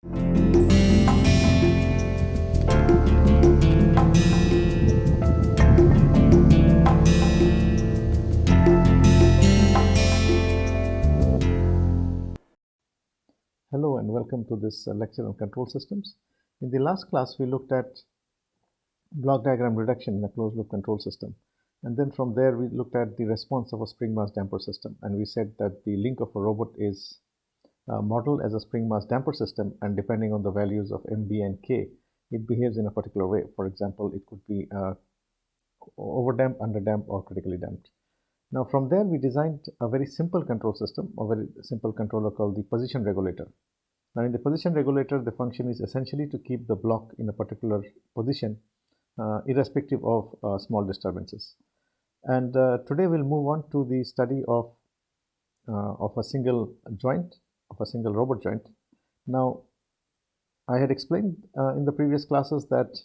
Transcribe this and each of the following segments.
Hello and welcome to this lecture on control systems. In the last class, we looked at block diagram reduction in a closed loop control system. And then from there, we looked at the response of a spring mass damper system. And we said that the link of a robot is modeled as a spring mass damper system. And depending on the values of M, B, and K, it behaves in a particular way. For example, it could be overdamped, underdamped, or critically damped. Now, from there, we designed a very simple control system, a very simple controller called the position regulator. Now, in the position regulator, the function is essentially to keep the block in a particular position, irrespective of small disturbances. And today, we'll move on to the study of a single joint, of a single robot joint. Now, I had explained in the previous classes that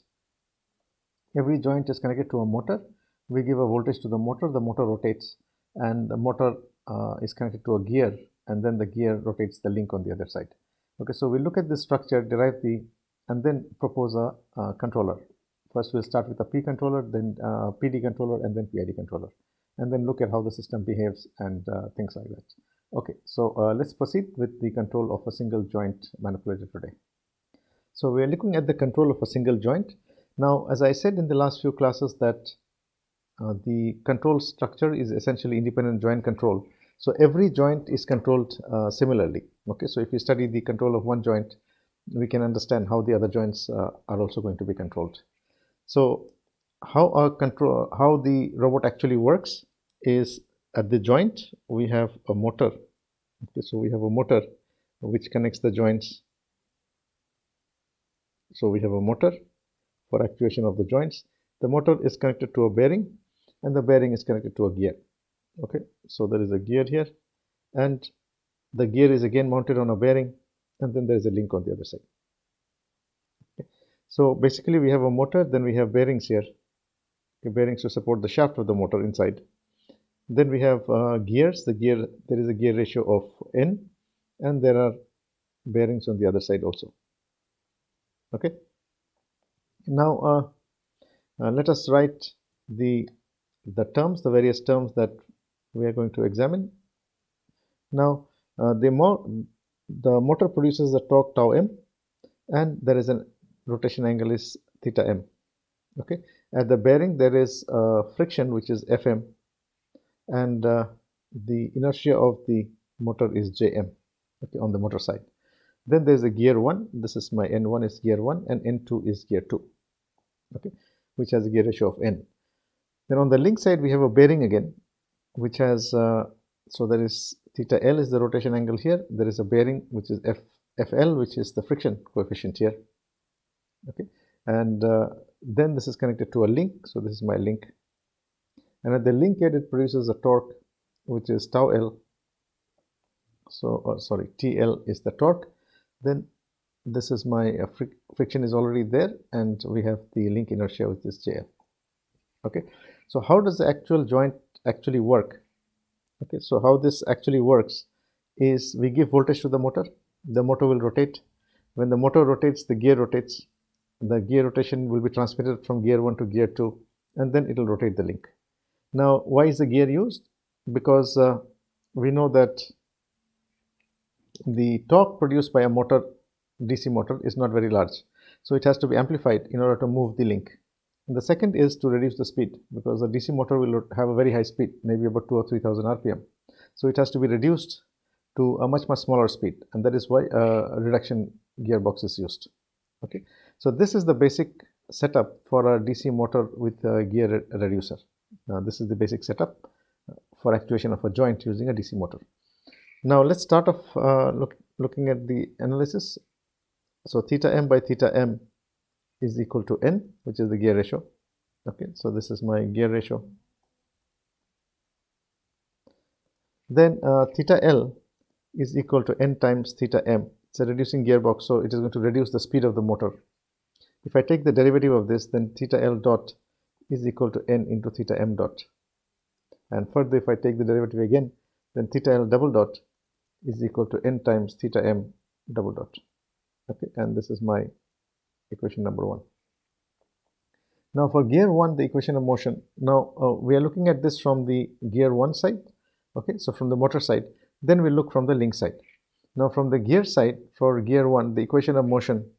every joint is connected to a motor. We give a voltage to the motor rotates, and the motor is connected to a gear, and then the gear rotates the link on the other side. Okay, so we'll look at this structure, derive and then propose a controller. First, we'll start with a P controller, then PD controller, and then PID controller, and then look at how the system behaves and things like that. Okay, so let's proceed with the control of a single joint manipulator today. So we are looking at the control of a single joint. Now, as I said in the last few classes that the control structure is essentially independent joint control. So every joint is controlled similarly. Okay, so if you study the control of one joint, we can understand how the other joints are also going to be controlled. So how the robot actually works is at the joint we have a motor. Okay, so we have a motor which connects the joints. So we have a motor for actuation of the joints. The motor is connected to a bearing, and the bearing is connected to a gear. Okay, so there is a gear here, and the gear is again mounted on a bearing, and then there is a link on the other side. Okay. So basically we have a motor, then we have bearings here, okay, bearings to support the shaft of the motor inside. Then we have gears. There is a gear ratio of N, and there are bearings on the other side also. Okay. Now let us write the various terms that we are going to examine. Now, the motor produces the torque tau m, and there is a rotation angle is theta m. Okay, at the bearing there is friction which is Fm, and the inertia of the motor is Jm. Okay, on the motor side. Then there is a gear 1. This is my N1 is gear 1, and N2 is gear 2. Okay, which has a gear ratio of N. Then on the link side we have a bearing again, which has so there is theta L is the rotation angle here. There is a bearing which is FL, which is the friction coefficient here. Okay, and then this is connected to a link. So this is my link, and at the link head it produces a torque which is tau L. So sorry, TL is the torque. Then this is my friction is already there, and we have the link inertia which is JL. Okay, so how does the actual joint actually work? Okay, so how this actually works is we give voltage to the motor will rotate. When the motor rotates, the gear rotates. The gear rotation will be transmitted from gear 1 to gear 2, and then it will rotate the link. Now, why is the gear used? Because we know that the torque produced by a motor, DC motor, is not very large. So it has to be amplified in order to move the link. And the second is to reduce the speed, because the DC motor will have a very high speed, maybe about 2,000 or 3,000 RPM. So it has to be reduced to a much smaller speed, and that is why a reduction gearbox is used. Okay, so this is the basic setup for a DC motor with a gear reducer. This is the basic setup for actuation of a joint using a DC motor. Now let's start off looking at the analysis. So theta m by theta m is equal to N, which is the gear ratio. Okay, so this is my gear ratio. Then theta L is equal to N times theta m. It's a reducing gearbox, so it is going to reduce the speed of the motor. If I take the derivative of this, then theta L dot is equal to N into theta m dot. And further, if I take the derivative again, then theta L double dot is equal to N times theta m double dot. Okay, and this is my equation number 1. Now for gear 1, the equation of motion, now we are looking at this from the gear 1 side, okay, so from the motor side, then we look from the link side. Now from the gear side, for gear 1, the equation of motion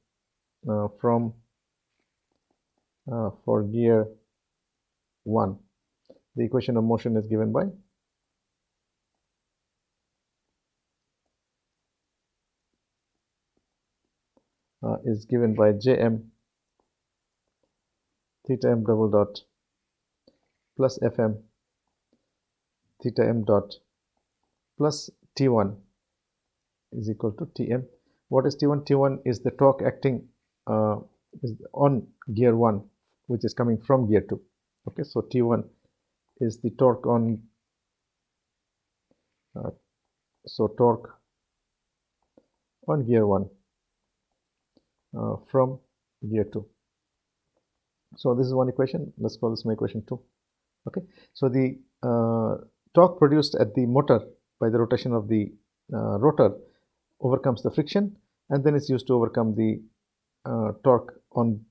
for gear 1, the equation of motion is given by Jm theta m double dot plus Fm theta m dot plus T1 is equal to Tm. What is T1? T1 is the torque acting is on gear 1, which is coming from gear 2. Okay, so T1 is the torque on torque on gear 1 from gear 2. So this is one equation. Let's call this my equation 2. Okay, so the torque produced at the motor by the rotation of the rotor overcomes the friction, and then it's used to overcome the torque on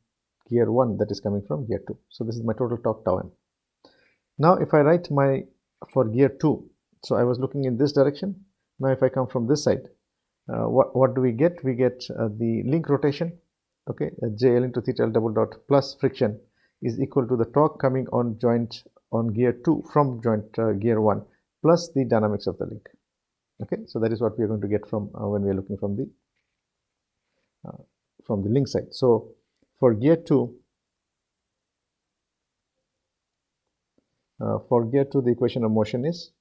gear 1 that is coming from gear 2. So this is my total torque tau m. Now if I write my for gear 2, so I was looking in this direction. Now if I come from this side, what do we get? We get the link rotation, okay, JL into theta L double dot plus friction is equal to the torque coming on joint on gear 2 from joint gear 1 plus the dynamics of the link. Okay, so that is what we are going to get from when we are looking from the link side. So for gear 2, the equation of motion is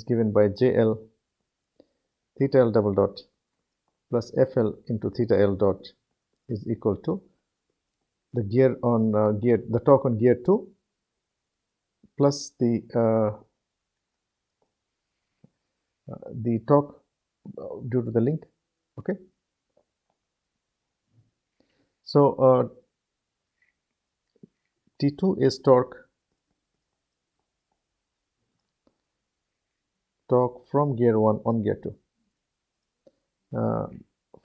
given by JL theta L double dot plus FL into theta L dot is equal to the gear on the torque on gear 2 plus the torque due to the link. Okay, so T2 is torque from gear 1 on gear 2,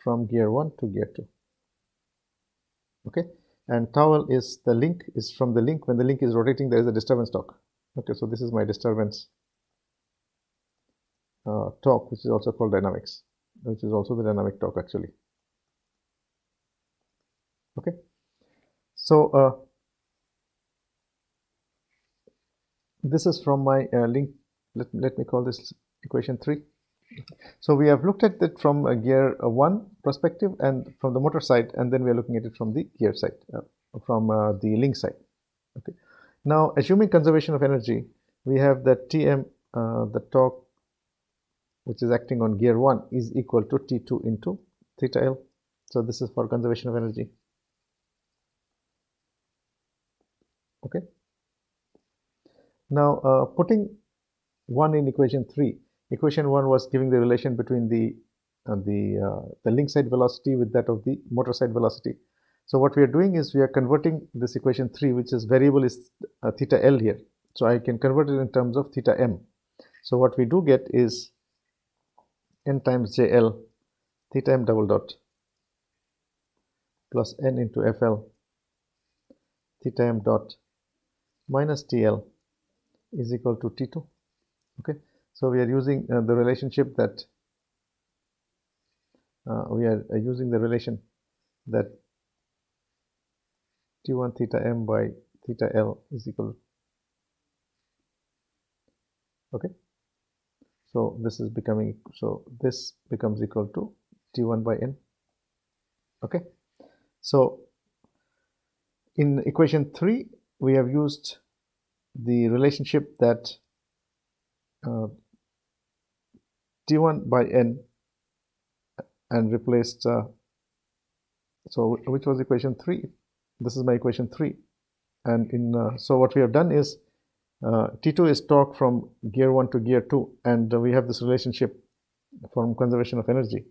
from gear 1 to gear 2. Okay, and tau L is the link, is from the link. When the link is rotating, there is a disturbance torque. Okay, so this is my disturbance torque, which is also called dynamics, which is also the dynamic torque actually. Okay, so this is from my link. Let me call this equation 3. So we have looked at it from a gear 1 perspective and from the motor side, and then we are looking at it from the gear side, from the link side. Okay. Now, assuming conservation of energy, we have that Tm, the torque which is acting on gear 1, is equal to T2 into theta L. So this is for conservation of energy. Okay. Now, putting 1 in equation 3. Equation 1 was giving the relation between the link side velocity with that of the motor side velocity. So what we are doing is we are converting this equation 3, which is variable is theta L here. So I can convert it in terms of theta m. So what we do get is n times JL theta m double dot plus n into FL theta m dot minus TL is equal to T2. Okay, so we are using the relationship that T1 theta m by theta L is equal. Okay, so this is becoming, so this becomes equal to T1 by n. Okay, so in equation 3 we have used the relationship that T1 by n and replaced, so which was equation 3? This is my equation 3, and in so what we have done is T2 is torque from gear 1 to gear 2, and we have this relationship from conservation of energy.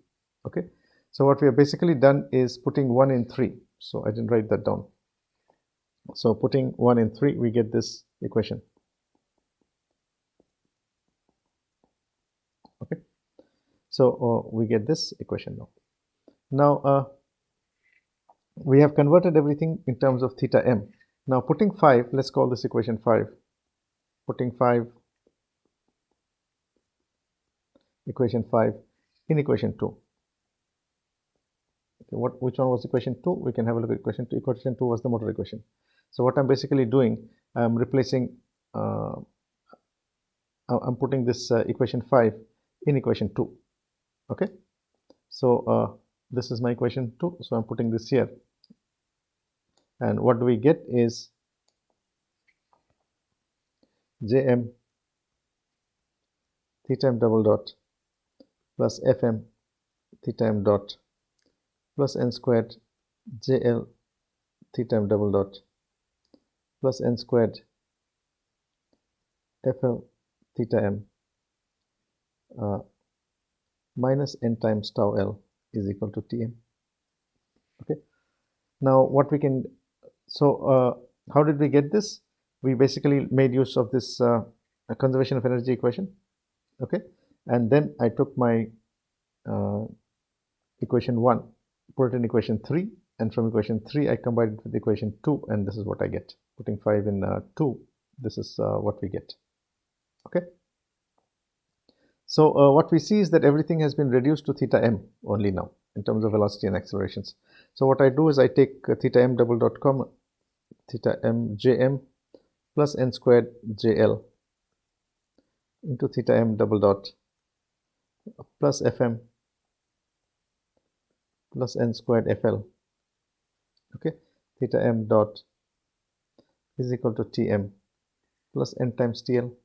Okay, so what we have basically done is putting 1 in 3, so I didn't write that down. So putting 1 in 3, we get this equation. So we get this equation now. Now we have converted everything in terms of theta m. Now putting 5, let's call this equation 5. Putting 5, equation 5 in equation 2. Okay, which one was equation 2? We can have a look at equation 2. Equation 2 was the motor equation. So what I'm basically doing, I'm replacing, I'm putting this equation 5 in equation 2. Okay, so this is my equation 2, so I'm putting this here, and what do we get is Jm theta m double dot plus Fm theta m dot plus n squared Jl theta m double dot plus n squared Fl theta m minus n times tau L is equal to Tm. Okay, now what we can, so how did we get this? We basically made use of this conservation of energy equation. Okay, and then I took my equation 1, put it in equation 3, and from equation 3 I combined it with equation 2, and this is what I get. Putting 5 in 2, this is what we get. Okay, so what we see is that everything has been reduced to theta m only now in terms of velocity and accelerations. So what I do is I take theta m double dot comma theta m Jm plus n squared Jl into theta m double dot plus Fm plus n squared Fl. Okay, theta m dot is equal to Tm plus n times Tl.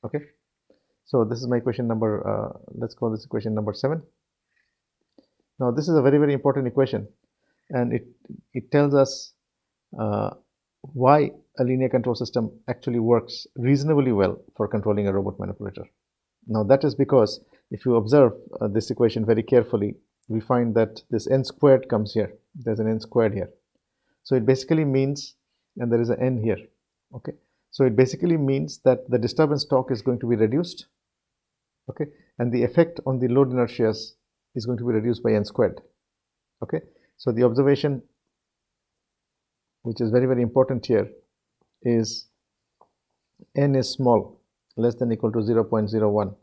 Okay, so this is my equation number, let's call this equation number 7. Now this is a very, very important equation, and it tells us why a linear control system actually works reasonably well for controlling a robot manipulator. Now that is because if you observe this equation very carefully, we find that this n squared comes here. There's an n squared here. So it basically means, and there is an n here. Okay, so it basically means that the disturbance torque is going to be reduced. Okay, and the effect on the load inertias is going to be reduced by n squared. Okay, so the observation which is very, very important here is n is small, less than or equal to 0.01.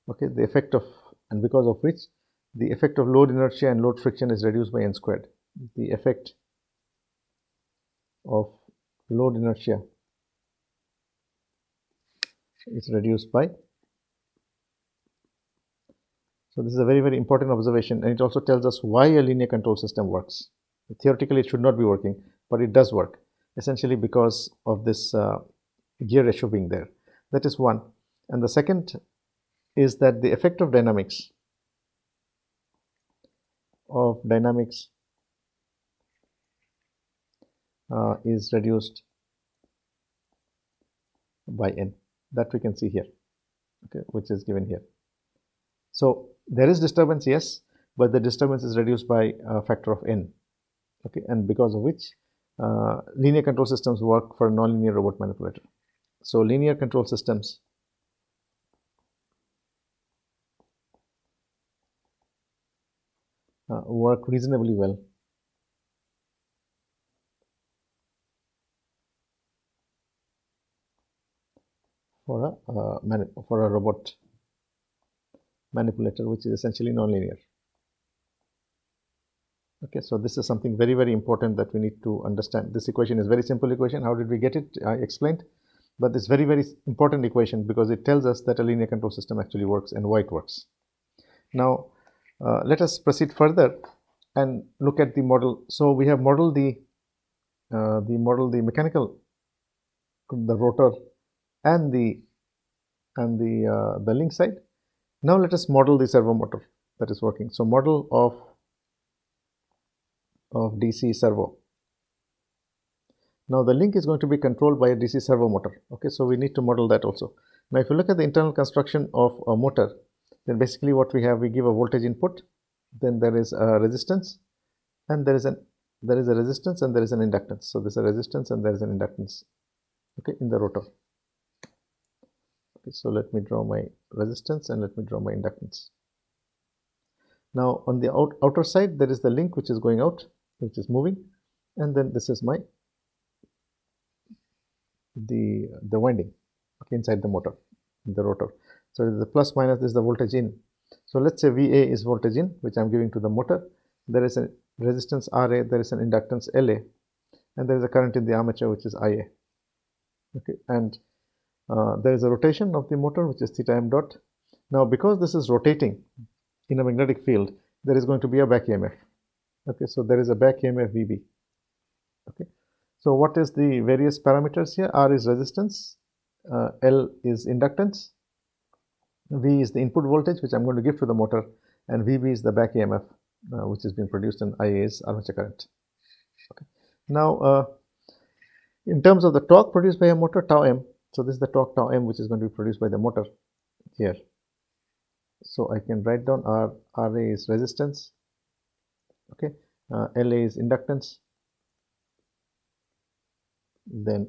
Okay, the effect of, and because of which the effect of load inertia and load friction is reduced by n squared. The effect of load inertia is reduced by, so this is a very, very important observation, and it also tells us why a linear control system works. Theoretically it should not be working, but it does work, essentially because of this gear ratio being there. That is one. And the second is that the effect of dynamics is reduced by n. That we can see here, okay, which is given here. So there is disturbance, yes, but the disturbance is reduced by a factor of n. Okay, and because of which linear control systems work for a nonlinear robot manipulator. So linear control systems work reasonably well for a robot manipulator, which is essentially nonlinear. Okay, so this is something very, very important that we need to understand. This equation is very simple equation. How did we get it? I explained, but this very, very important equation because it tells us that a linear control system actually works and why it works. Now let us proceed further and look at the model. So we have modeled the mechanical, the rotor and the link side. Now let us model the servo motor that is working. So model of DC servo. Now the link is going to be controlled by a DC servo motor. Okay, so we need to model that also. Now if you look at the internal construction of a motor, then basically what we have, we give a voltage input, then there is a resistance, and there is a resistance and there is an inductance. So there is a resistance and there is an inductance, okay, in the rotor. Okay, so let me draw my resistance and let me draw my inductance. Now on the outer side there is the link which is going out, which is moving, and then this is my the winding, okay, inside the motor, the rotor. So the plus minus is the voltage in. So let's say VA is voltage in, which I'm giving to the motor. There is a resistance RA, there is an inductance LA, and there is a current in the armature which is IA. Okay, and there is a rotation of the motor which is theta m dot. Now because this is rotating in a magnetic field, there is going to be a back EMF. Okay, so there is a back EMF VB. Okay, so what is the various parameters here? R is resistance, L is inductance, V is the input voltage which I'm going to give to the motor, and VB is the back EMF which is being produced, and IA is armature current. Okay. Now in terms of the torque produced by a motor, tau m, so this is the torque tau m which is going to be produced by the motor here. So I can write down RA is resistance, okay, LA is inductance, then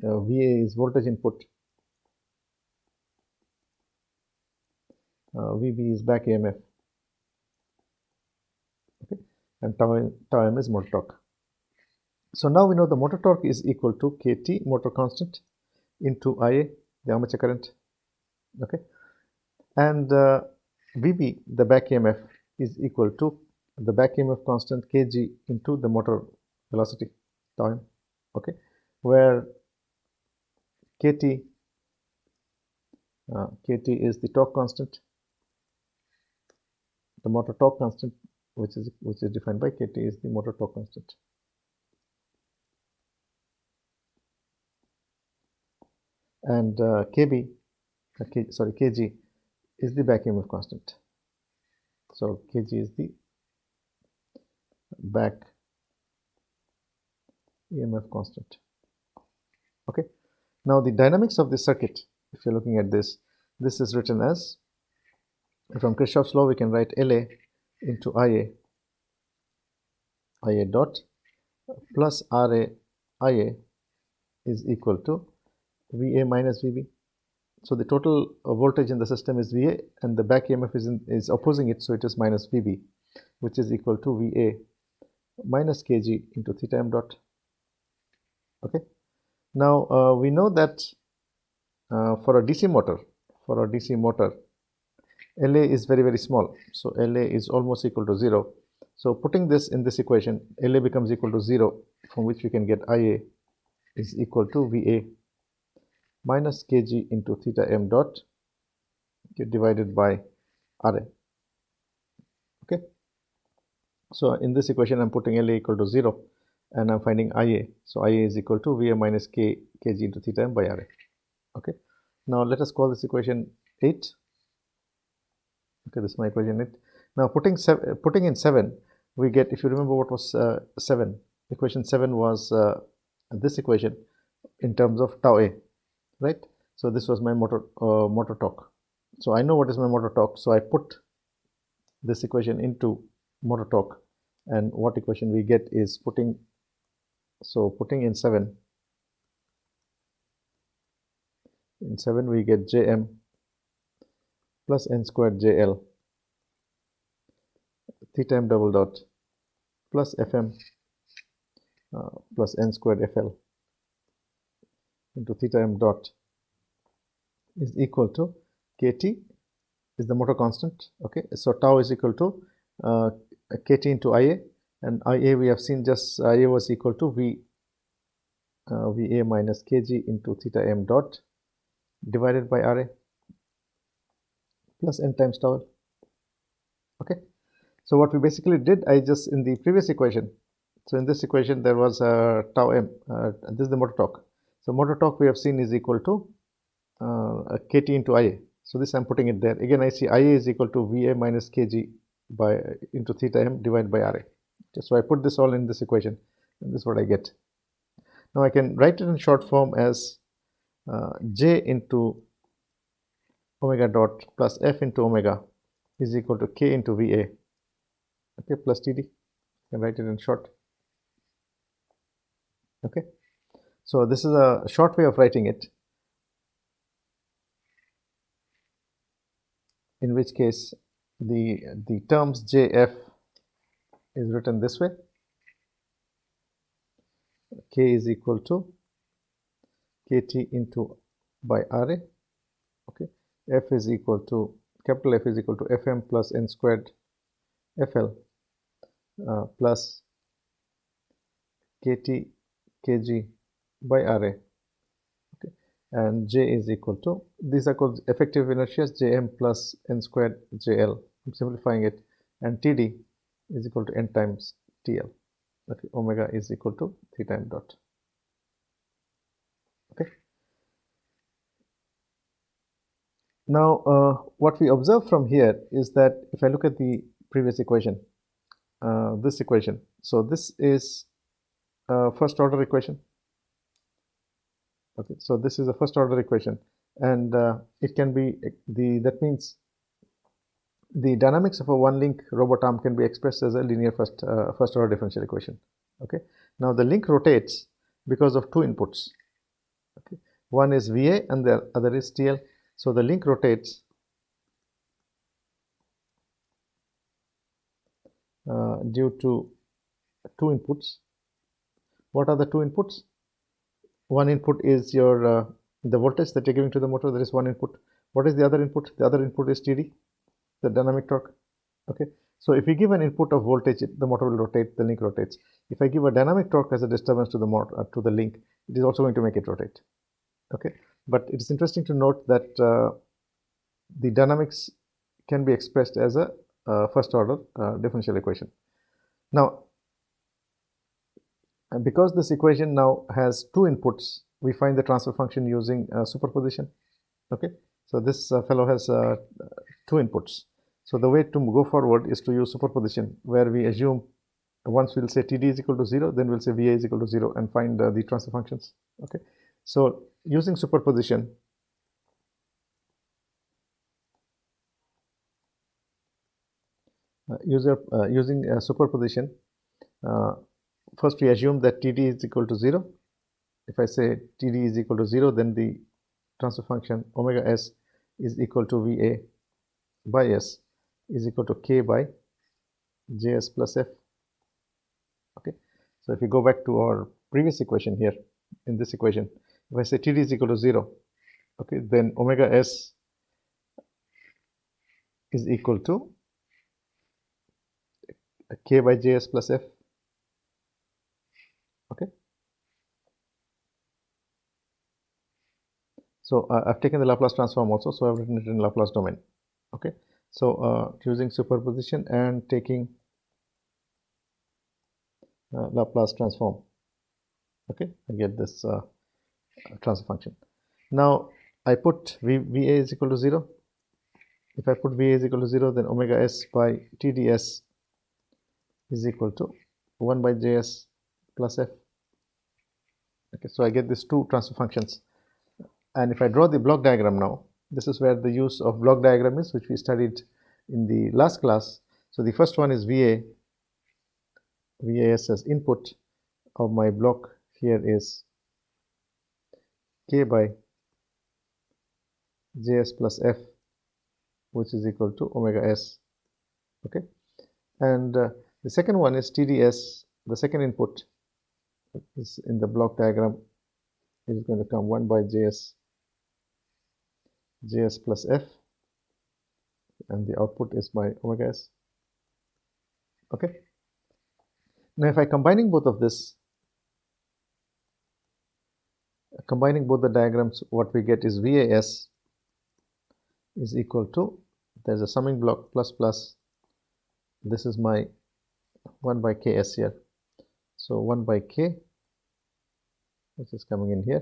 VA is voltage input, VB is back EMF, okay, and tau m is motor torque. So now we know the motor torque is equal to KT, motor constant, into IA, the armature current, okay, and VB, the back EMF, is equal to the back EMF constant kg into the motor velocity, tau m, okay, where KT is the torque constant, the motor torque constant, which is defined by KT is the motor torque constant. And kg is the back EMF constant. So kg is the back EMF constant. Okay. Now the dynamics of this circuit, if you're looking at this, this is written as, from Kirchhoff's law we can write LA into IA dot plus RA IA is equal to VA minus VB. So the total voltage in the system is VA, and the back EMF is opposing it, so it is minus VB, which is equal to VA minus kg into theta m dot. Okay. Now we know that for a DC motor, LA is very, very small. So LA is almost equal to 0. So putting this in this equation, LA becomes equal to 0, from which we can get IA is equal to VA minus kg into theta m dot divided by RA. Okay. So in this equation, I'm putting LA equal to 0, and I'm finding IA. So IA is equal to VA minus kg into theta m by RA. Okay. Now let us call this equation 8. Okay, this is my equation 8. Now putting in 7, we get, if you remember what was 7, equation 7 was this equation in terms of tau A, right? So this was my motor torque. So I know what is my motor torque, so I put this equation into motor torque, and what equation we get is putting in 7. In 7 we get Jm plus n squared JL theta m double dot plus Fm plus n squared FL into theta m dot is equal to KT is the motor constant. Okay, so tau is equal to KT into IA, and IA we have seen just IA was equal to VA minus kg into theta m dot divided by RA plus n times tau. Okay, so what we basically did, I just in the previous equation, so in this equation there was tau m, this is the motor torque. So motor torque we have seen is equal to KT into IA. So this I'm putting it there. Again I see IA is equal to VA minus kg into theta m divided by RA. Okay, so I put this all in this equation, and this is what I get. Now I can write it in short form as J into omega dot plus F into omega is equal to K into VA, okay, plus TD. I can write it in short. Okay, so this is a short way of writing it, in which case the terms JF is written this way. K is equal to KT into by RA. Okay, F is equal to, capital F is equal to FM plus N squared FL plus KT kg by RA. Okay, and J is equal to, these are called effective inertias, Jm plus N squared JL. I'm simplifying it, and TD is equal to N times TL. Okay, omega is equal to theta m dot. Okay. Now, what we observe from here is that if I look at the previous equation, this equation, so this is a first order equation. Okay, so this is a first order equation, and it can be that means the dynamics of a one link robot arm can be expressed as a linear first order differential equation. Okay, now the link rotates because of two inputs. Okay, one is VA and the other is TL. So the link rotates due to two inputs. What are the two inputs? One input is your the voltage that you're giving to the motor. There is one input. What is the other input? The other input is TD, the dynamic torque. Okay, so if you give an input of voltage, the motor will rotate, the link rotates. If I give a dynamic torque as a disturbance to the motor, to the link, it is also going to make it rotate. Okay, but it is interesting to note that the dynamics can be expressed as a first order differential equation. Now, because this equation now has two inputs, we find the transfer function using superposition. Okay, so this fellow has two inputs. So the way to go forward is to use superposition, where we assume once we'll say TD is equal to 0, then we'll say VA is equal to 0 and find the transfer functions. Okay, so using superposition, using superposition, first we assume that TD is equal to 0. If I say TD is equal to 0, then the transfer function omega s is equal to VA by S is equal to K by JS plus F. Okay, so if you go back to our previous equation here, in this equation, if I say TD is equal to 0, okay, then omega s is equal to K by JS plus F. Okay, so I've taken the Laplace transform also, so I've written it in Laplace domain. Okay, so using superposition and taking Laplace transform, okay, I get this transfer function. Now I put VA is equal to 0. If I put VA is equal to 0, then omega s by TDS is equal to 1 by JS plus F. Okay, so I get these two transfer functions. And if I draw the block diagram now, this is where the use of block diagram is, which we studied in the last class. So the first one is VAS as input of my block here is K by JS plus F, which is equal to omega s. Okay, and the second one is TDS. The second input is in the block diagram is going to come 1 by JS plus F, and the output is by omega s. Okay, now if I combining both of this, combining both the diagrams, what we get is VAS is equal to, there's a summing block plus plus, this is my 1 by Ks here, so 1 by K, which is coming in here,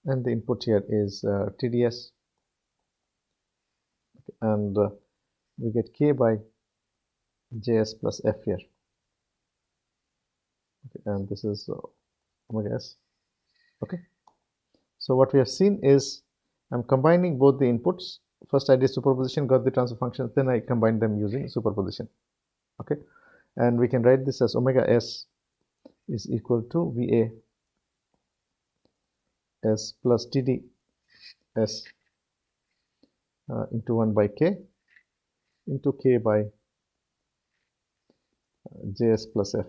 and the input here is TDS, okay, and we get K by JS plus F here, okay, and this is omega s. Okay, so what we have seen is I'm combining both the inputs. First I did superposition, got the transfer functions, then I combined them using superposition. Okay, and we can write this as omega s is equal to VA s plus TD s into 1 by K, into K by JS plus F.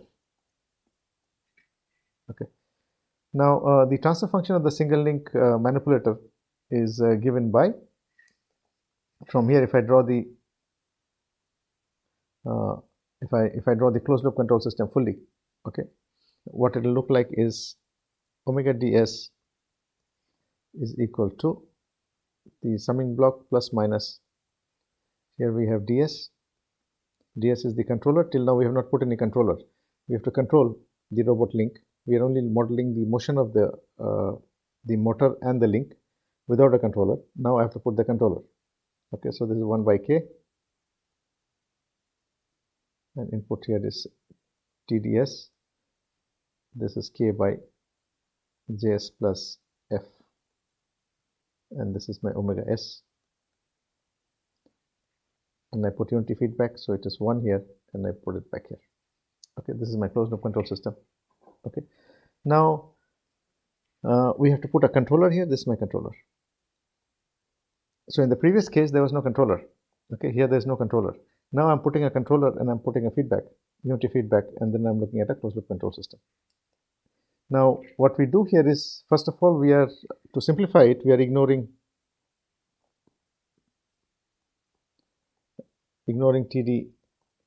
Okay. Now the transfer function of the single link manipulator is given by, from here if I draw the if I draw the closed loop control system fully, okay, what it will look like is omega ds is equal to the summing block plus minus, here we have ds is the controller. Till now we have not put any controller. We have to control the robot link. We are only modeling the motion of the motor and the link without a controller. Now I have to put the controller. Okay, so this is 1 by k, and input here is TDS. This is k by JS plus F, and this is my omega s. And I put unity feedback, so it is 1 here, and I put it back here. Okay, this is my closed loop control system. Okay, now we have to put a controller here. This is my controller. So in the previous case there was no controller. Okay, here there is no controller. Now I'm putting a controller and I'm putting a feedback, unity feedback, and then I'm looking at a closed loop control system. Now what we do here is, first of all, we are, to simplify it, we are ignoring TD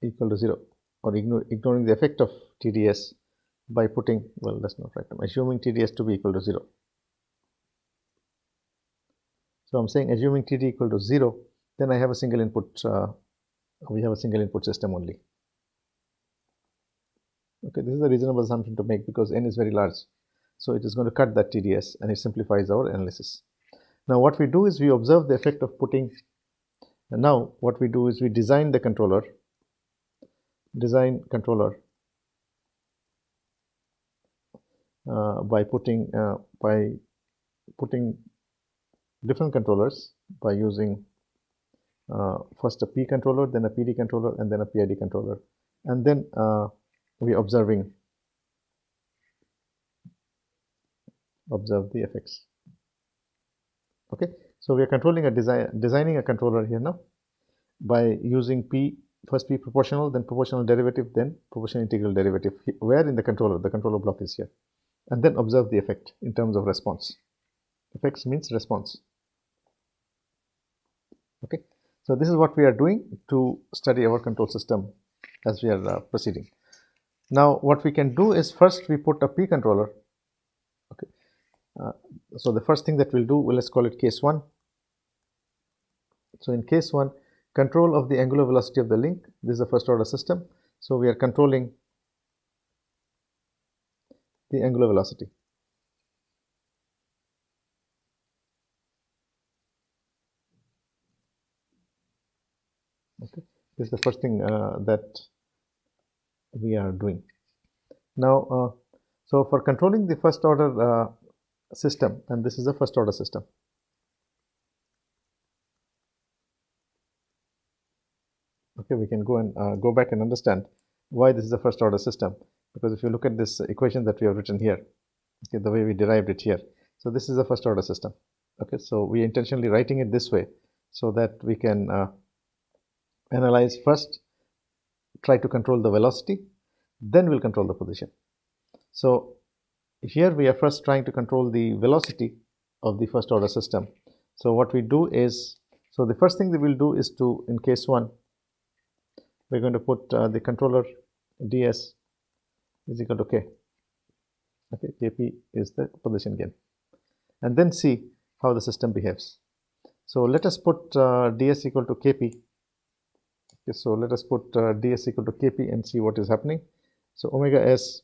equal to 0, or ignoring the effect of TDS by putting, well, that's not right, I'm assuming TDS to be equal to 0. So I'm saying assuming TD equal to 0, then I have a single input, we have a single input system only. Okay, this is a reasonable assumption to make because n is very large. So it is going to cut that TDS and it simplifies our analysis. Now what we do is we observe the effect of putting, and now what we do is we design the controller, by putting different controllers by using first a P controller, then a PD controller, and then a PID controller, and then we observe the effects. Okay, so we are controlling designing a controller here now by using first P proportional, then proportional derivative, then proportional integral derivative. Where in the controller block is here, and then observe the effect in terms of response. Effects means response. Okay, so this is what we are doing to study our control system as we are proceeding. Now what we can do is, first we put a P controller. Okay, so the first thing that we'll do, let's call it case 1. So in case 1, control of the angular velocity of the link. This is a first order system, so we are controlling the angular velocity. Okay, this is the first thing that we are doing. Now so for controlling the first order system, and this is a first order system. Okay, we can go and go back and understand why this is a first order system, because if you look at this equation that we have written here, okay, the way we derived it here, so this is a first order system. Okay, so we are intentionally writing it this way so that we can analyze first, try to control the velocity, then we'll control the position. So here we are first trying to control the velocity of the first order system. So what we do is, so the first thing that we'll do is to, in case 1, we're going to put the controller ds is equal to k. Okay, kp is the position gain, and then see how the system behaves. So let us put ds equal to kp. Okay, so let us put ds equal to kp and see what is happening. So omega s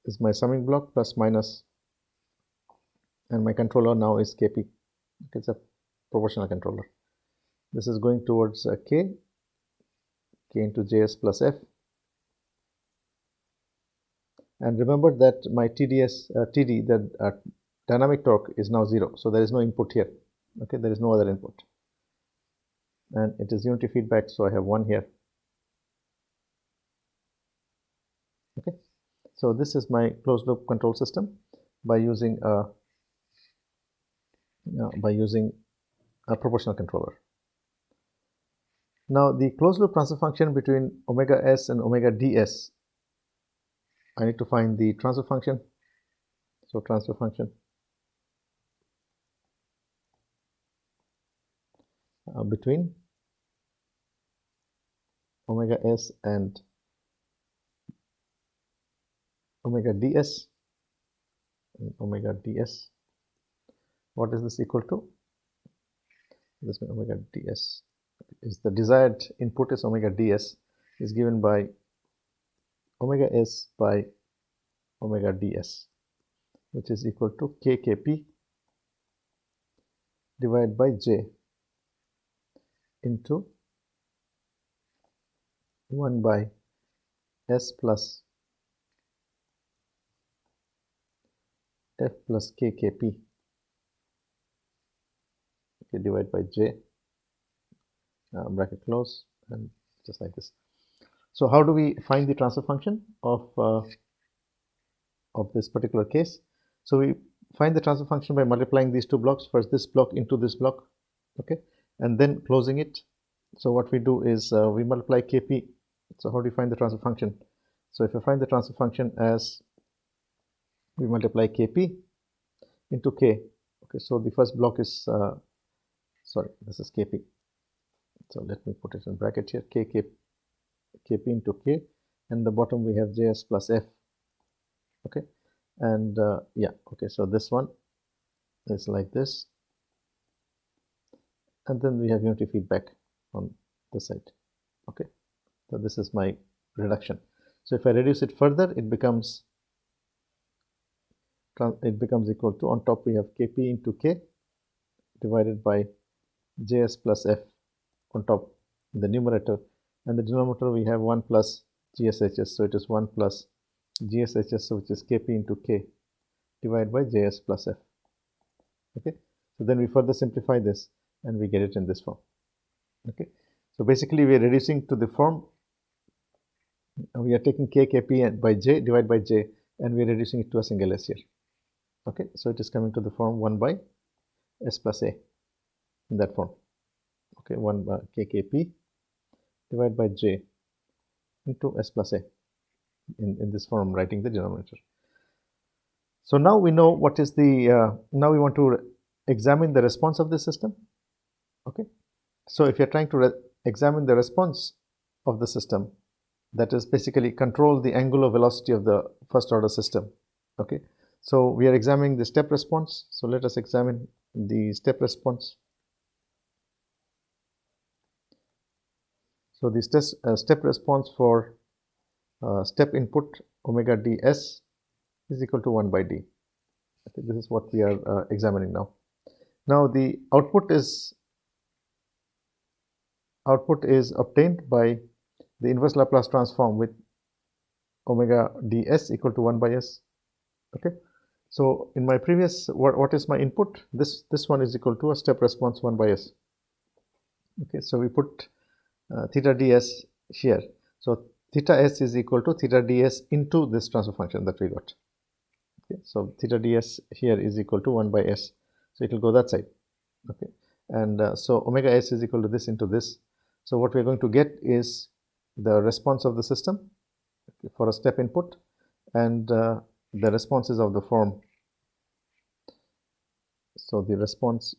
is my summing block plus minus, and my controller now is kp. It's a proportional controller. This is going towards k into js plus f, and remember that my TD, the dynamic torque, is now 0, so there is no input here. Okay, there is no other input, and it is unity feedback, so I have 1 here. Okay, so this is my closed loop control system by using a proportional controller. Now the closed loop transfer function between omega s and omega ds, I need to find the transfer function. So transfer function between omega s and omega ds, omega ds. What is this equal to? This omega ds is the desired input is omega ds is given by omega s by omega ds, which is equal to kkp divided by j into 1 by s plus f plus kkp, okay, divided by j, bracket close, and just like this. So how do we find the transfer function of this particular case? So we find the transfer function by multiplying these two blocks, first this block into this block, okay, and then closing it. So what we do is we multiply kp. So how do we find the transfer function? So if I find the transfer function as we multiply kp into k, okay, so the first block is sorry, this is kp, so let me put it in bracket here, kp into k, and the bottom we have js plus f, okay, and yeah, okay, so this one is like this, and then we have unity feedback on this side, okay. So this is my reduction. So if I reduce it further, it becomes equal to, on top we have kp into k divided by js plus f on top in the numerator, and the denominator we have 1 plus gshs, so it is 1 plus gshs, which is kp into k divided by js plus f, okay. So then we further simplify this and we get it in this form, okay. So basically we are reducing to the form, we are taking k kp by j divided by j, and we are reducing it to a single s here, okay. So it is coming to the form 1 by s plus a in that form, okay, 1 by kkp divided by j into s plus a in this form, writing the denominator. So now we know what is the now we want to examine the response of the system, okay. So if you're trying to examine the response of the system, that is basically control the angular velocity of the first order system, okay. So we are examining the step response, so let us examine the step response. So the step response for step input omega ds is equal to 1 by d, okay. This is what we are examining now. Now the output is obtained by the inverse Laplace transform with omega ds equal to 1 by s, okay. So in my previous, what is my input? This one is equal to a step response 1 by s, okay. So we put theta ds here, so theta s is equal to theta ds into this transfer function that we got, okay. So theta ds here is equal to 1 by s, so it will go that side, okay. And so omega s is equal to this into this. So what we are going to get is the response of the system, okay, for a step input, and the response is of the form. So the response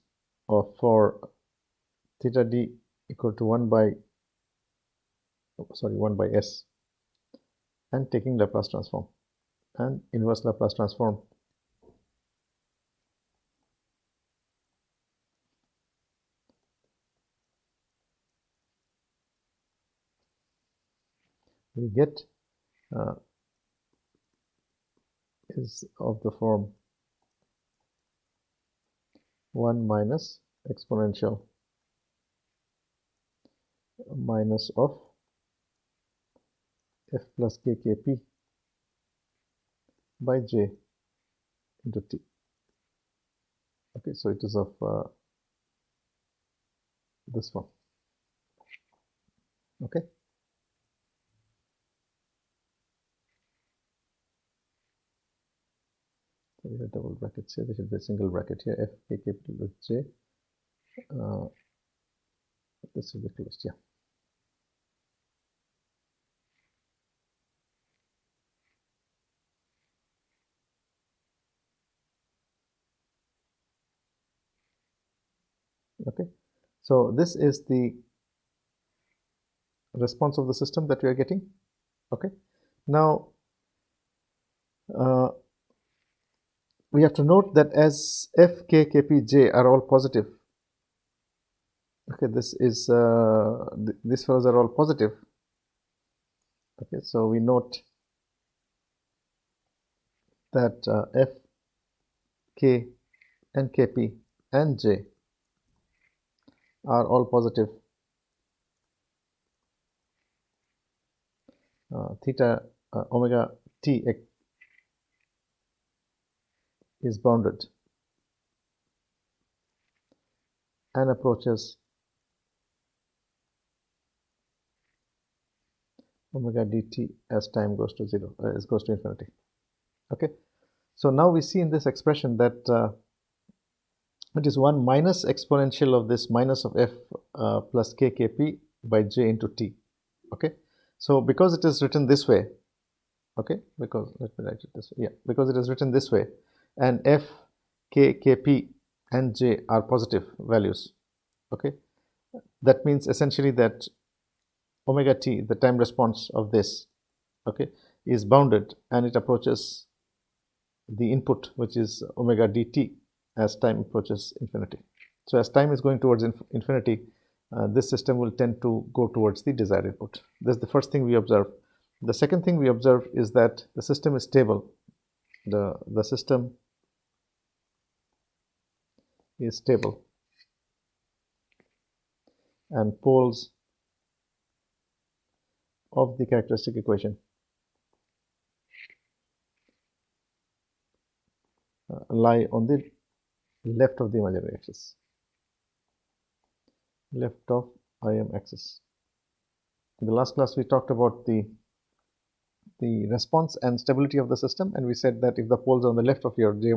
of for theta d equal to 1 by s, and taking Laplace transform and inverse Laplace transform, we get is of the form 1 minus exponential minus of f plus kkp by j into t, okay. So it is of this one, okay. So we have double brackets here, there should be a single bracket here, f kkp with j, this will be closed, yeah. Okay, so this is the response of the system that we are getting. Okay, now we have to note that as f, k, kp, j are all positive. Okay, this is these fellows are all positive. Okay, so we note that f, k, and kp and j are all positive. Theta omega t is bounded and approaches omega dt as time goes to zero, goes to infinity. Okay, so now we see in this expression that it is 1 minus exponential of this minus of f plus k kp by j into t. Okay, so because it is written this way, okay, because let me write it this way, yeah, because it is written this way, and f, k, kp and j are positive values. Okay, that means essentially that omega t, the time response of this, okay, is bounded and it approaches the input, which is omega dt, as time approaches infinity. So as time is going towards infinity, this system will tend to go towards the desired input. This is the first thing we observe. The second thing we observe is that the system is stable. The system is stable and poles of the characteristic equation lie on the left of the imaginary axis, left of IM axis. In the last class we talked about the response and stability of the system, and we said that if the poles are on the left of your j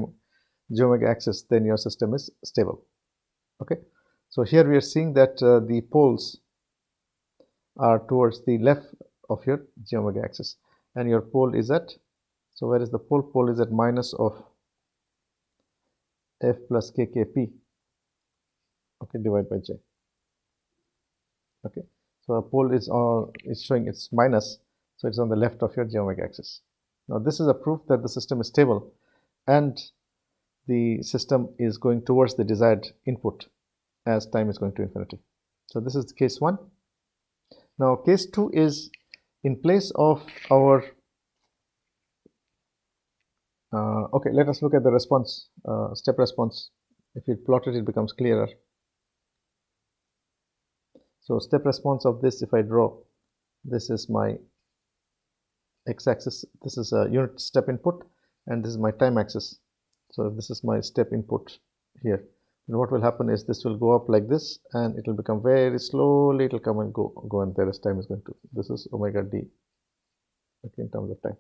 omega axis, then your system is stable. Okay, so here we are seeing that the poles are towards the left of your j omega axis, and your pole is at, so where is the pole? Pole is at minus of f plus kkp, okay, divided by j. Okay, so a pole is showing it's minus, so it's on the left of your j omega axis. Now this is a proof that the system is stable and the system is going towards the desired input as time is going to infinity. So this is case 1. Now case 2 is in place of our okay, let us look at the response, step response. If you plot it, it becomes clearer. So step response of this, if I draw, this is my x-axis, this is a unit step input, and this is my time axis. So if this is my step input here, then what will happen is this will go up like this, and it will become very slowly, it will come and go and there as time is going to, this is omega d, okay, in terms of time.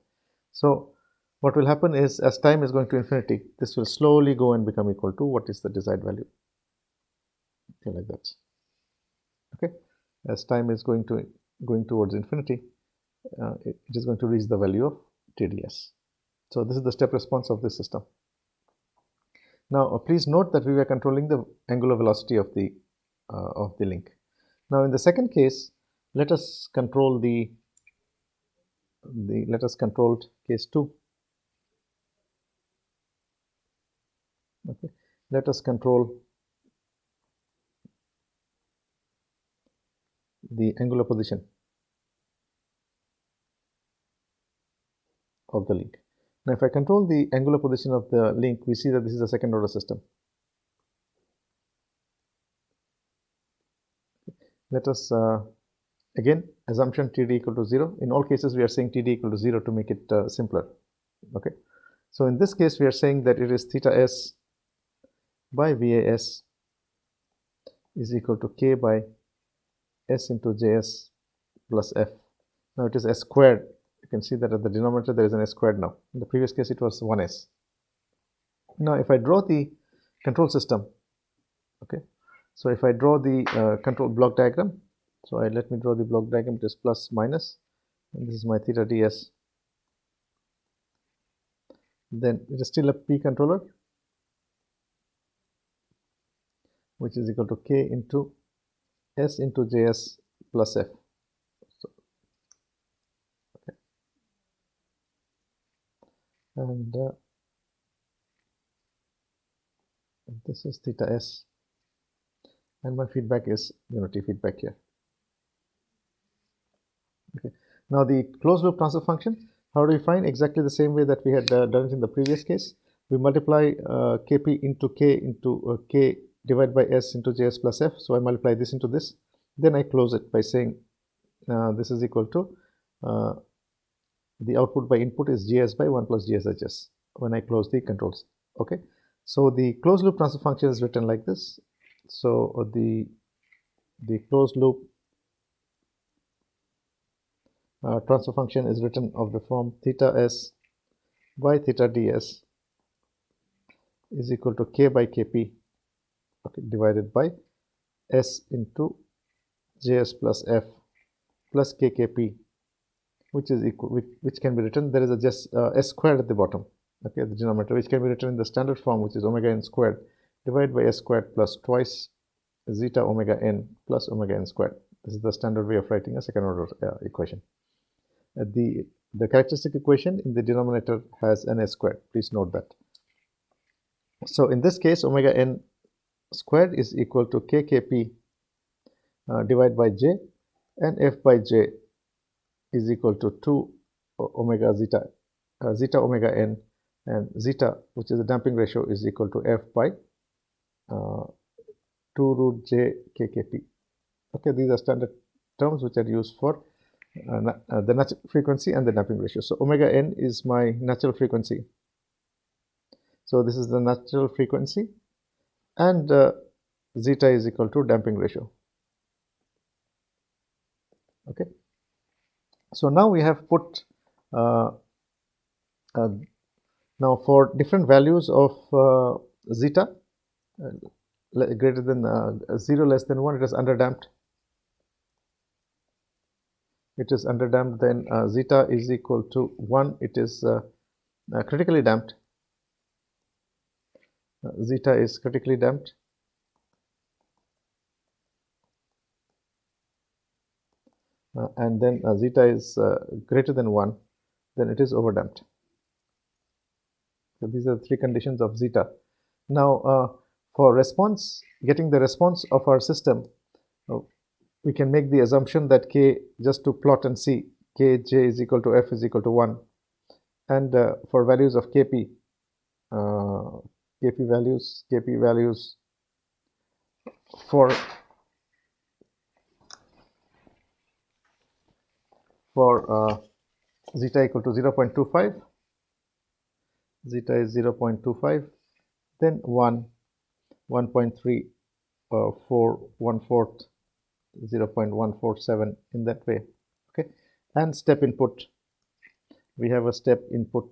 So what will happen is as time is going to infinity, this will slowly go and become equal to what is the desired value, okay, like that. Okay, as time is going towards infinity, it is going to reach the value of TDS. So this is the step response of this system. Now please note that we were controlling the angular velocity of the link. Now in the second case, let us control let us control case 2. Okay, let us control the angular position of the link. Now if I control the angular position of the link, we see that this is a second order system. Let us again, assumption TD equal to 0. In all cases we are saying TD equal to 0 to make it simpler. Okay, so in this case we are saying that it is theta s by VAS is equal to k by s into js plus f. Now it is s squared. You can see that at the denominator there is an s squared now. In the previous case it was 1s. Now if I draw the control system, okay, so if I draw the control block diagram, so let me draw the block diagram. It is plus minus, and this is my theta ds. Then it is still a P controller. which is equal to k into s into js plus f. So, okay. And this is theta s, and my feedback is unity feedback here. Okay. Now the closed loop transfer function, how do we find? Exactly the same way that we had done it in the previous case. We multiply kp into k divided by s into js plus f. So I multiply this into this. Then I close it by saying this is equal to the output by input is gs by 1 plus gshs when I close the controls. Okay. So the closed loop transfer function is written like this. So the closed loop transfer function is written of the form theta s by theta ds is equal to k by kp, okay, divided by s into js plus f plus kkp, which is equal, which can be written, there is a just s squared at the bottom, okay, the denominator, which can be written in the standard form, which is omega n squared divided by s squared plus twice zeta omega n plus omega n squared. This is the standard way of writing a second order equation. The characteristic equation in the denominator has an s squared. Please note that. So in this case, omega n squared is equal to kkp divided by j, and f by j is equal to 2 omega zeta omega n, and zeta, which is the damping ratio, is equal to f by 2 root j kkp. Okay, these are standard terms which are used for the natural frequency and the damping ratio. So omega n is my natural frequency. So this is the natural frequency, and zeta is equal to damping ratio. Okay. So now we have put now for different values of zeta greater than 0 less than 1, it is underdamped. It is underdamped. Then zeta is equal to 1, it is critically damped. Zeta is critically damped. And then zeta is greater than 1, then it is overdamped. So these are the three conditions of zeta. Now for response, getting the response of our system, we can make the assumption that k, just to plot and see, kj is equal to f is equal to 1, and for values of kp values for zeta equal to 0.25, zeta is 0.25, then 1, 1.3, 4, 1/4, 0.147, in that way. Okay, and step input, we have a step input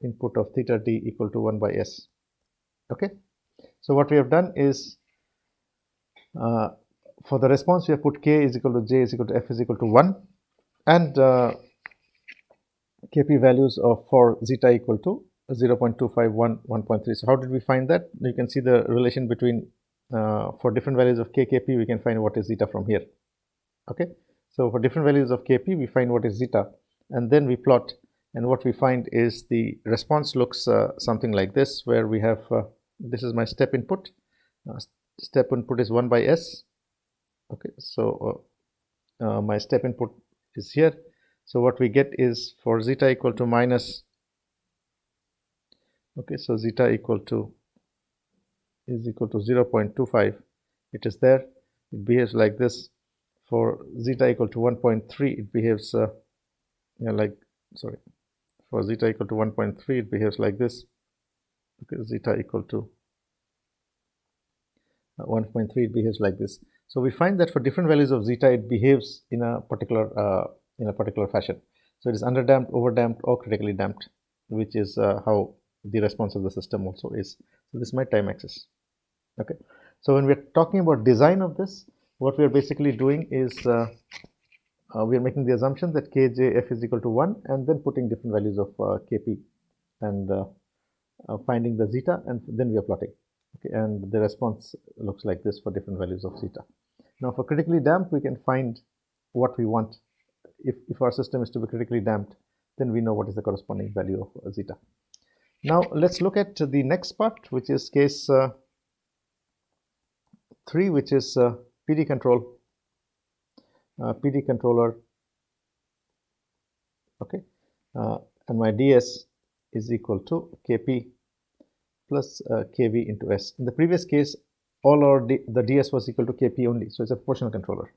input of theta d equal to 1 by s. Okay, so what we have done is for the response we have put k is equal to j is equal to f is equal to 1, and kp values of for zeta equal to 0.25, 1, 1.3. So how did we find that? You can see the relation between for different values of kp, we can find what is zeta from here. Okay, so for different values of kp, we find what is zeta, and then we plot, and what we find is the response looks something like this, where we have this is my step input. Step input is 1 by s. Okay, so my step input is here. So what we get is for zeta equal to minus, okay, so zeta equal to is equal to 0.25, it is there, it behaves like this. For zeta equal to 1.3, it behaves for zeta equal to 1.3, it behaves like this. Okay, zeta equal to 1.3, it behaves like this. So we find that for different values of zeta, it behaves in a particular fashion. So it is underdamped, overdamped, or critically damped, which is how the response of the system also is. So this is my time axis. Okay, so when we are talking about design of this, what we are basically doing is we are making the assumption that kjf is equal to 1, and then putting different values of kp and finding the zeta, and then we are plotting. Okay, and the response looks like this for different values of zeta. Now for critically damped, we can find what we want. If our system is to be critically damped, then we know what is the corresponding value of zeta. Now let's look at the next part, which is case 3, which is PD control. PD controller. Okay, and my ds is equal to kp plus kv into s. In the previous case, all our the ds was equal to kp only, so it's a proportional controller.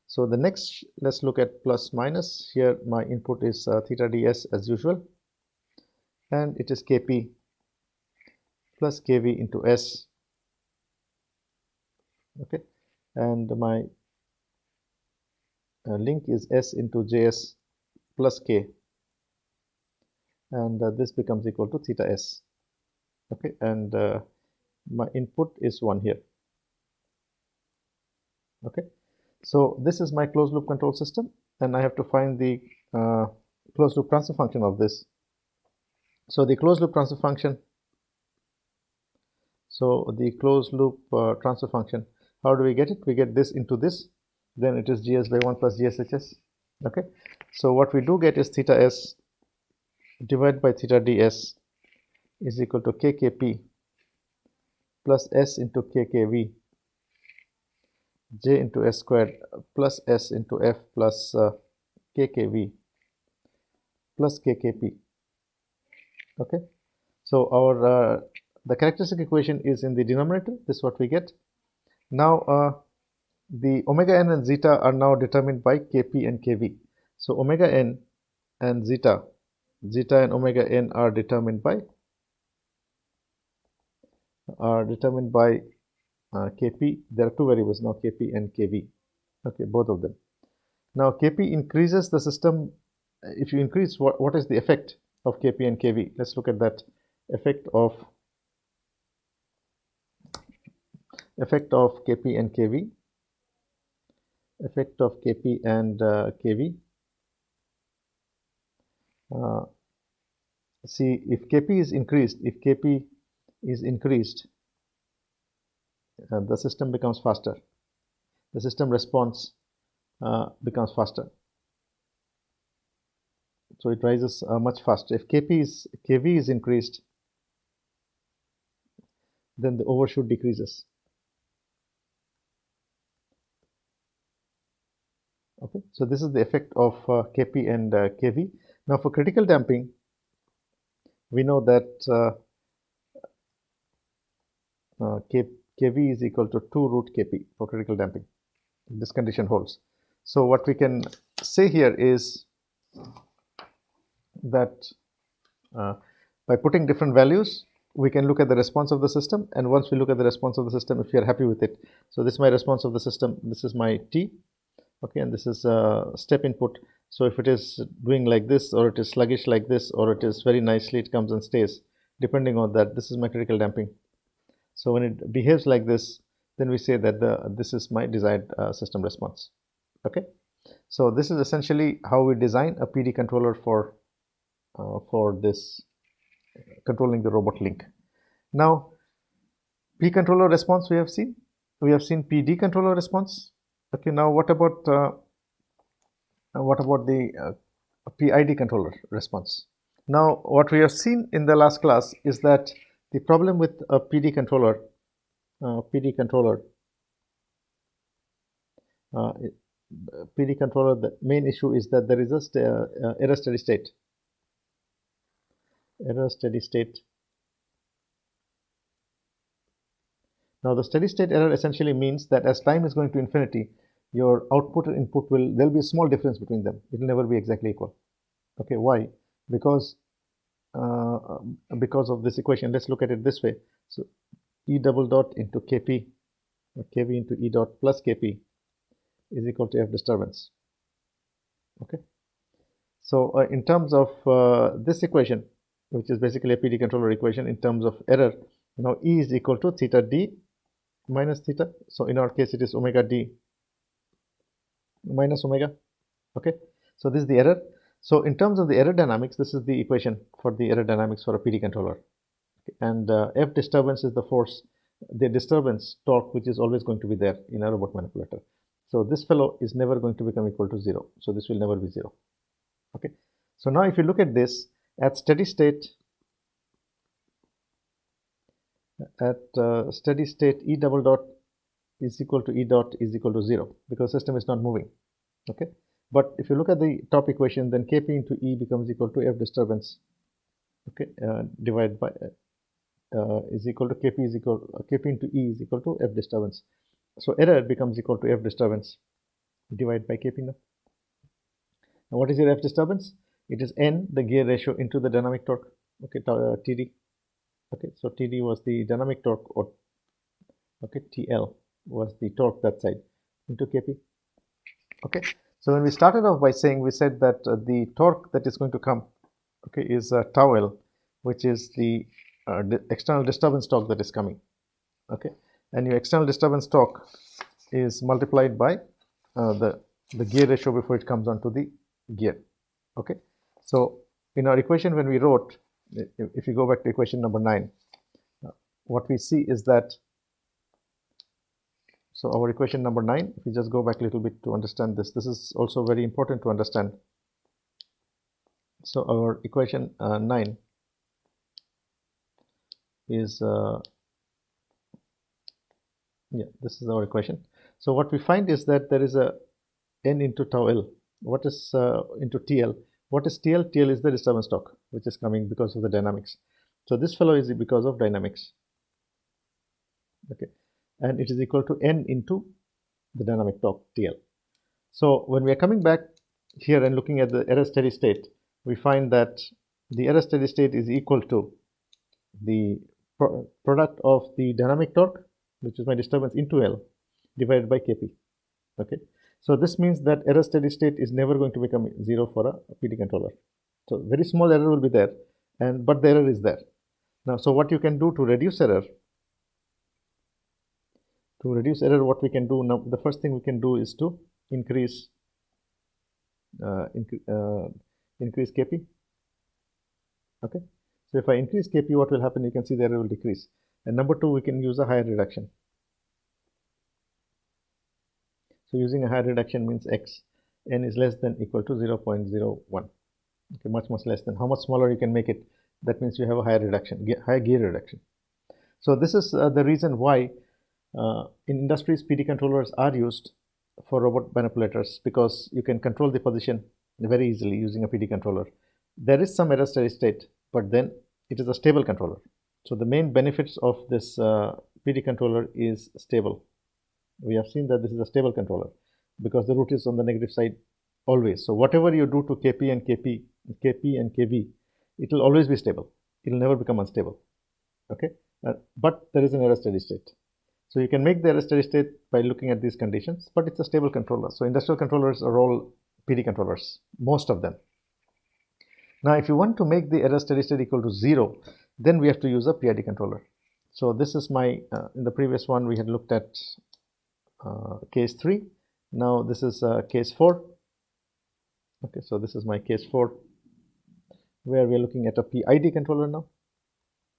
So the next, let's look at plus minus. Here my input is theta ds as usual, and it is kp plus kv into s. Okay, and my link is s into js plus k, and this becomes equal to theta s. Okay, and my input is 1 here. Okay, so this is my closed loop control system, and I have to find the closed loop transfer function of this. So the closed loop transfer function, transfer function, how do we get it? We get this into this, then it is gs by 1 plus gshs. Okay, so what we do get is theta s divided by theta ds is equal to kkp plus s into kkv j into s squared plus s into f plus kkv plus kkp. Okay, so our the characteristic equation is in the denominator. This is what we get. Now the omega n and zeta are now determined by kp and kv. So omega n and zeta and omega n are determined by kp. There are two variables now, kp and kv. Okay, both of them. Now kp increases the system. If you increase, what is the effect of kp and kv? Let's look at that. Effect of kp and kv. Effect of kp and kv. See, if kp is increased, the system becomes faster. The system response becomes faster. So it rises much faster. If kv is increased, then the overshoot decreases. Okay, so this is the effect of kp and kv. Now for critical damping, we know that kv is equal to 2 root kp for critical damping. This condition holds. So what we can say here is that by putting different values, we can look at the response of the system, and once we look at the response of the system, if we are happy with it, so this is my response of the system, this is my t, okay, and this is step input. So if it is doing like this, or it is sluggish like this, or it is very nicely, it comes and stays, depending on that, this is my critical damping. So when it behaves like this, then we say that this is my desired system response. Okay, so this is essentially how we design a PD controller for this controlling the robot link. Now P controller response we have seen PD controller response. Okay, now what about the PID controller response? Now what we have seen in the last class is that the problem with a PD controller, the main issue is that there is a error steady state. Now the steady state error essentially means that as time is going to infinity, your output and input there'll be a small difference between them. It will never be exactly equal. Okay, why? Because of this equation. Let's look at it this way. So E double dot into Kp, or Kv into E dot plus Kp is equal to F disturbance. Okay, so in terms of this equation, which is basically a PD controller equation, in terms of error, now E is equal to theta d minus theta. So in our case, it is omega d minus omega. Okay, so this is the error. So in terms of the error dynamics, this is the equation for the error dynamics for a PD controller. Okay, and F disturbance is the force, the disturbance torque, which is always going to be there in a robot manipulator. So this fellow is never going to become equal to 0. So this will never be 0. Okay. So now if you look at this at steady state, E double dot is equal to E dot is equal to 0 because system is not moving. Okay. But if you look at the top equation, then Kp into E becomes equal to F disturbance. Okay. Divided by is equal to Kp into E is equal to F disturbance. So error becomes equal to F disturbance divided by Kp now. Now what is your F disturbance? It is N, the gear ratio, into the dynamic torque. Okay, Td. Okay, so Td was the dynamic torque, or okay, TL was the torque that side, into Kp. Okay, so when we started off by saying, we said that the torque that is going to come, okay, is tau L, which is the external disturbance torque that is coming. Okay, and your external disturbance torque is multiplied by the gear ratio before it comes onto the gear. Okay, so in our equation, when we wrote, if you go back to equation number 9, what we see is that, so our equation number 9, if we just go back a little bit to understand this, this is also very important to understand. So our equation 9 is this is our equation. So what we find is that there is a N into tau L. What is into TL? What is TL? TL is the disturbance torque, which is coming because of the dynamics. So this fellow is because of dynamics. Okay, and it is equal to N into the dynamic torque, TL. So when we are coming back here and looking at the error steady state, we find that the error steady state is equal to the product of the dynamic torque, which is my disturbance, into L, divided by Kp. Okay, so this means that error steady state is never going to become 0 for a PD controller. So very small error will be there, but the error is there. Now, so what you can do to reduce error, what we can do now, the first thing we can do is to increase Kp. Okay, so if I increase Kp, what will happen? You can see the error will decrease. And number 2, we can use a higher reduction. So using a higher reduction means X, N is less than equal to 0.01. Okay, much less than. How much smaller you can make it, that means you have a higher reduction, higher gear reduction. So this is the reason why in industries PD controllers are used for robot manipulators, because you can control the position very easily using a PD controller. There is some error steady state, but then it is a stable controller. So the main benefits of this PD controller is stable. We have seen that this is a stable controller because the root is on the negative side always. So whatever you do to Kp and Kv, it will always be stable. It will never become unstable. Okay, but there is an error steady state. So you can make the error steady state by looking at these conditions, but it's a stable controller. So industrial controllers are all PD controllers, most of them. Now, if you want to make the error steady state equal to 0, then we have to use a PID controller. So this is my, in the previous one, we had looked at case 3. Now this is case 4. Okay, so this is my case 4, where we are looking at a PID controller now.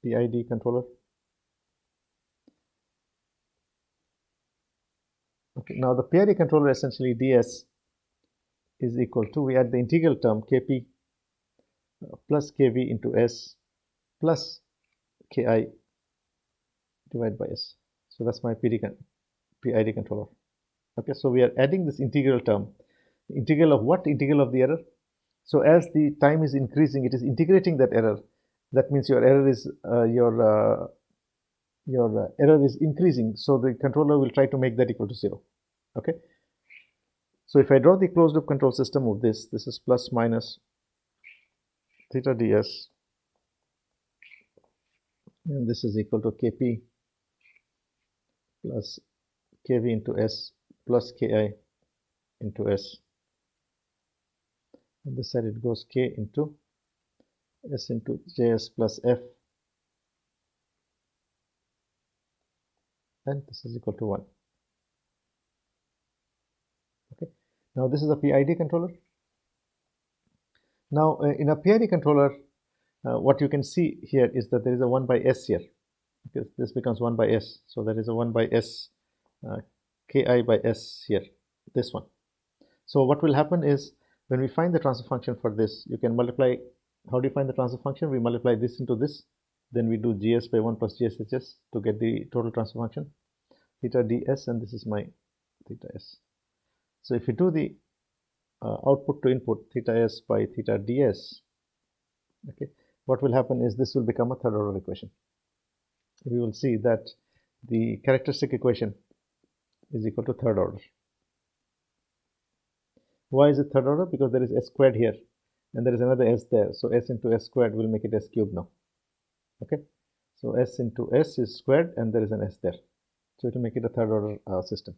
PID controller. Okay, now the PID controller, essentially ds is equal to, we add the integral term Kp plus Kv into S plus Ki divided by S. So that's my PID controller. Okay, so we are adding this integral term. Integral of what? Integral of the error. So as the time is increasing, it is integrating that error. That means your error is error is increasing. So the controller will try to make that equal to 0. Okay. So if I draw the closed loop control system of this is plus minus theta ds, and this is equal to Kp plus Kv into S plus Ki into S. On this side it goes K into S into Js plus F, and this is equal to 1. Okay. Now this is a PID controller. Now in a PID controller, what you can see here is that there is a 1 by s here, because this becomes 1 by s. So there is a 1 by s ki by s here, this one. So what will happen is, when we find the transfer function for this, you can multiply. How do you find the transfer function? We multiply this into this, then we do gs by 1 plus gshs to get the total transfer function, theta ds, and this is my theta s. So if you do the output to input, theta s by theta ds, okay, what will happen is this will become a third order equation. We will see that the characteristic equation is equal to third order. Why is it third order? Because there is s squared here and there is another s there, so s into s squared will make it s cubed now. Okay, so s into s is squared and there is an s there, so it will make it a third order system.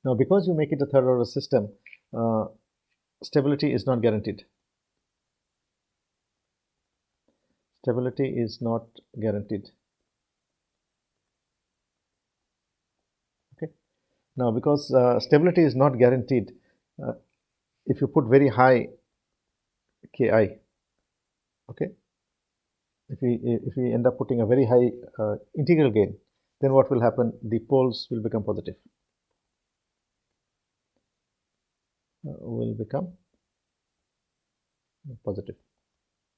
Now because you make it a third order system, stability is not guaranteed. Stability is not guaranteed. Okay, now because stability is not guaranteed, if you put very high ki, okay, if we end up putting a very high integral gain, then what will happen? The poles will become positive.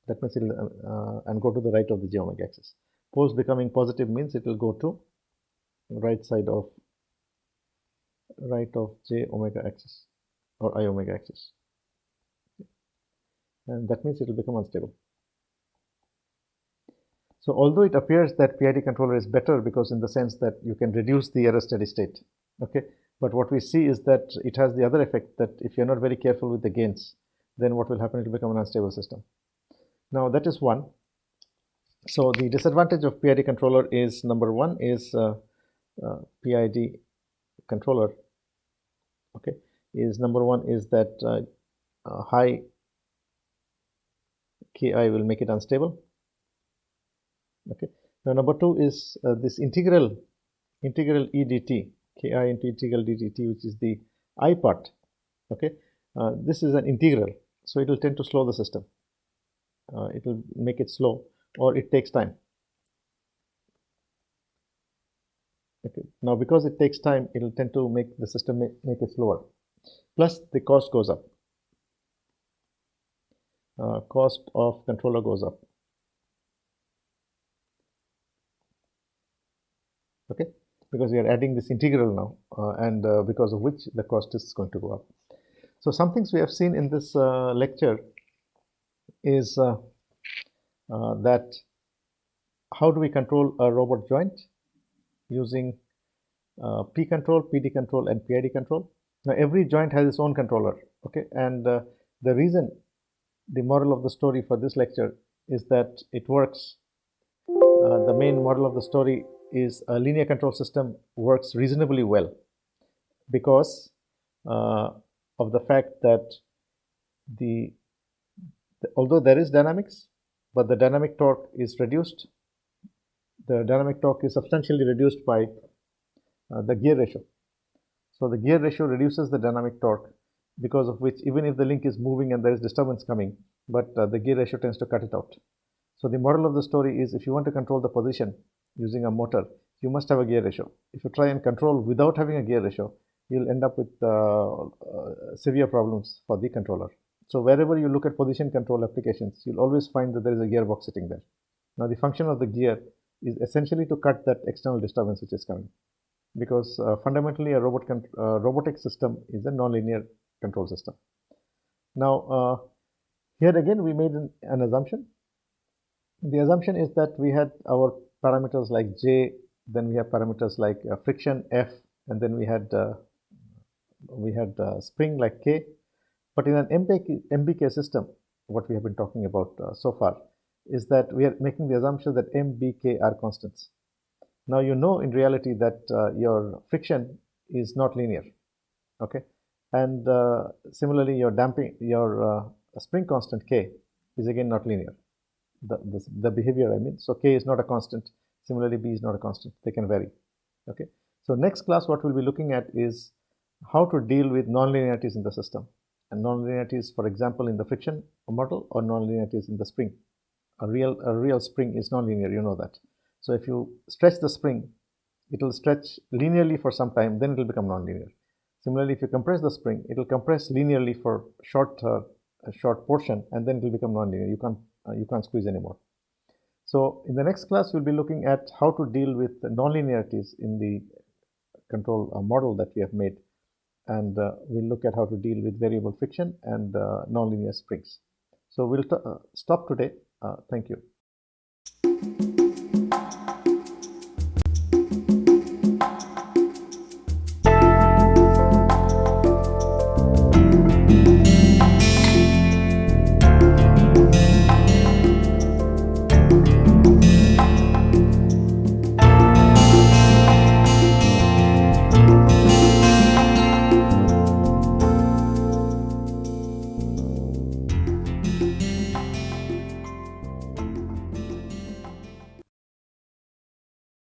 That means it will and go to the right of the j omega axis. Poles becoming positive means it will go to right side of j omega axis or I omega axis, and that means it will become unstable. So although it appears that PID controller is better because in the sense that you can reduce the error steady state, okay, but what we see is that it has the other effect that if you're not very careful with the gains, then what will happen? It will become an unstable system. Now that is one. So the disadvantage of PID controller is, number one is PID controller, okay, is number one is that high ki will make it unstable. Okay. Now number two is this integral e dt, ki into integral ddt, which is the I part. Okay, this is an integral, so it will tend to slow the system. It will make it slow, or it takes time. Okay. Now because it takes time, it will tend to make the system make it slower. Plus the cost goes up. Cost of controller goes up. Okay, because we are adding this integral now, and because of which the cost is going to go up. So some things we have seen in this lecture is that how do we control a robot joint using P control, PD control, and PID control. Now every joint has its own controller, okay, and the reason, the moral of the story for this lecture is that it works. The main model of the story is a linear control system works reasonably well because of the fact that although there is dynamics, but the dynamic torque is reduced. The dynamic torque is substantially reduced by the gear ratio. So the gear ratio reduces the dynamic torque, because of which even if the link is moving and there is disturbance coming, but the gear ratio tends to cut it out. So the moral of the story is, if you want to control the position using a motor, you must have a gear ratio. If you try and control without having a gear ratio, you'll end up with severe problems for the controller. So wherever you look at position control applications, you'll always find that there is a gearbox sitting there. Now the function of the gear is essentially to cut that external disturbance which is coming, because fundamentally a robotic system is a nonlinear control system. Now here again we made an assumption. The assumption is that we had our parameters like J, then we have parameters like friction F, and then we had spring like K. But in an MBK system, what we have been talking about so far is that we are making the assumption that M, B, K are constants. Now you know in reality that your friction is not linear, okay, and similarly your damping, your spring constant K is again not linear. The behavior, I mean, so K is not a constant. Similarly, B is not a constant. They can vary. Okay. So next class, what we'll be looking at is how to deal with nonlinearities in the system. And nonlinearities, for example, in the friction model, or nonlinearities in the spring. A real spring is nonlinear, you know that. So if you stretch the spring, it will stretch linearly for some time, then it will become nonlinear. Similarly, if you compress the spring, it will compress linearly for a short portion, and then it will become nonlinear. You can't squeeze anymore. So in the next class, we'll be looking at how to deal with the nonlinearities in the control model that we have made, and we'll look at how to deal with variable friction and nonlinear springs. So we'll stop today. Thank you.